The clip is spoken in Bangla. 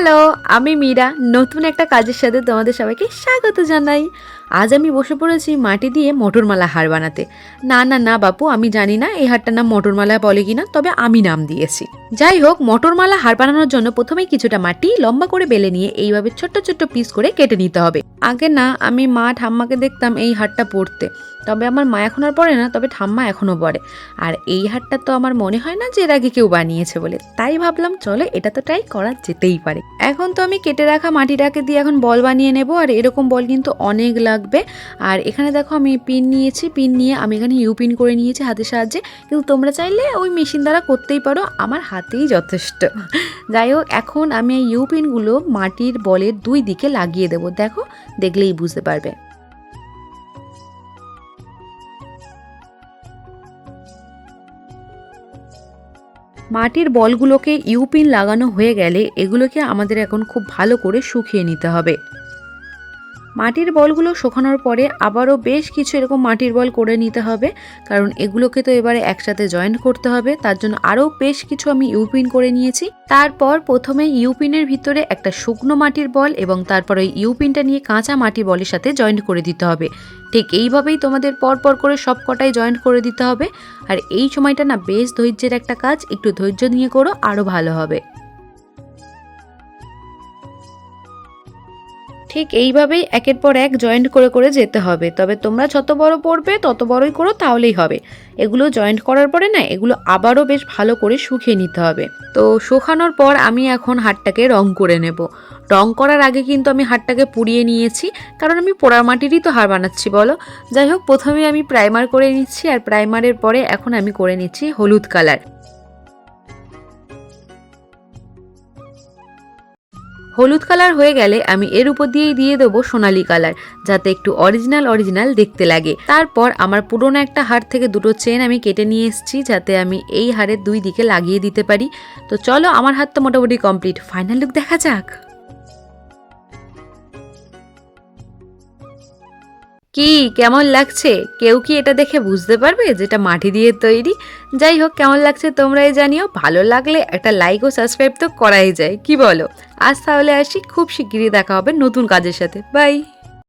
হ্যালো, আমি মীরা। নতুন একটা কাজের সাথে তোমাদের সবাইকে স্বাগত জানাই। আজ আমি বসে পড়েছি মাটি দিয়ে মটরমালা হার বানাতে। না বাপু, আমি জানি না এই হারটার নাম মটরমালা বলে কিনা, তবে আমি নাম দিয়েছি। যাই হোক, মটরমালা হার বানানোর জন্য প্রথমেই কিছুটা মাটি লম্বা করে বেলে নিয়ে এইভাবে ছোট্ট ছোট্ট পিস করে কেটে নিতে হবে। আগে না আমি মা ঠাম্মাকে দেখতাম এই হারটা পরতে, তবে আমার মা এখন আর পরে না, তবে ঠাম্মা এখনও পরে। আর এই হারটা তো আমার মনে হয় না যে এর আগে কেউ বানিয়েছে বলে, তাই ভাবলাম চলো এটা তো ট্রাই করা যেতেই পারে। এখন তো আমি কেটে রাখা মাটিটাকে দিয়ে এখন বল বানিয়ে নেব। আর এরকম বল কিন্তু অনেক লাগবে। আর এখানে দেখো আমি পিন নিয়েছি, পিন নিয়ে আমি এখানে ইউ পিন করে নিয়েছি হাতের সাহায্যে, কিন্তু তোমরা চাইলে ওই মেশিন দ্বারা করতেই পারো, আমার হাতেই যথেষ্ট। যাই হোক, এখন আমি এই ইউ পিনগুলো মাটির বলের দুই দিকে লাগিয়ে দেবো। দেখো, দেখলেই বুঝতে পারবে। মাটির বলগুলোকে ইউপিন লাগানো হয়ে গেলে এগুলোকে আমাদের এখন খুব ভালো করে শুকিয়ে নিতে হবে। মাটির বলগুলো শুকানোর পরে আবারও বেশ কিছু এরকম মাটির বল করে নিতে হবে, কারণ এগুলোকে তো এবারে একসাথে জয়েন্ট করতে হবে। তার জন্য আরও বেশ কিছু আমি ইউপিন করে নিয়েছি। তারপর প্রথমে ইউপিনের ভিতরে একটা শুকনো মাটির বল এবং তারপর ওই ইউপিনটা নিয়ে কাঁচা মাটির বলের সাথে জয়েন্ট করে দিতে হবে। ঠিক এইভাবেই তোমাদের পরপর করে সব কটাই জয়েন্ট করে দিতে হবে। আর এই সময়টা না বেশ ধৈর্যের একটা কাজ, একটু ধৈর্য নিয়ে করো, আরও ভালো হবে। ঠিক এইভাবেই একের পর এক জয়েন্ট করে করে যেতে হবে। তবে তোমরা যত বড় পড়বে তত বড়ই করো, তাহলেই হবে। এগুলো জয়েন্ট করার পরে না এগুলো আবারও বেশ ভালো করে শুকিয়ে নিতে হবে। তো শুকানোর পর আমি এখন হাতটাকে রং করে নেব। রং করার আগে কিন্তু আমি হাতটাকে পুড়িয়ে নিয়েছি, কারণ আমি পোড়া মাটিরই তো হার বানাচ্ছি বলো। যাই হোক, প্রথমে আমি প্রাইমার করে নিচ্ছি, আর প্রাইমারের পরে এখন আমি করে নিচ্ছি হলুদ কালার। হলুদ কালার হয়ে গেলে আমি এর উপর দিয়েই দিয়ে দেবো সোনালি কালার, যাতে একটু অরিজিনাল দেখতে লাগে। তারপর আমার পুরোনো একটা হার থেকে দুটো চেন আমি কেটে নিয়ে এসেছি, যাতে আমি এই হারের দুই দিকে লাগিয়ে দিতে পারি। তো চলো, আমার হাত তো মোটামুটি কমপ্লিট, ফাইনাল লুক দেখা যাক। কি কেমন লাগছে? কেউ কি এটা দেখে বুঝতে পারবে যেটা মাটি দিয়ে তৈরি? যাই হোক, কেমন লাগছে তোমরাই জানিও। ভালো লাগলে একটা লাইক ও সাবস্ক্রাইব তো করাই যায়, কি বলো? আজ তাহলে আসি, খুব শিগগিরই দেখা হবে নতুন কাজের সাথে। বাই।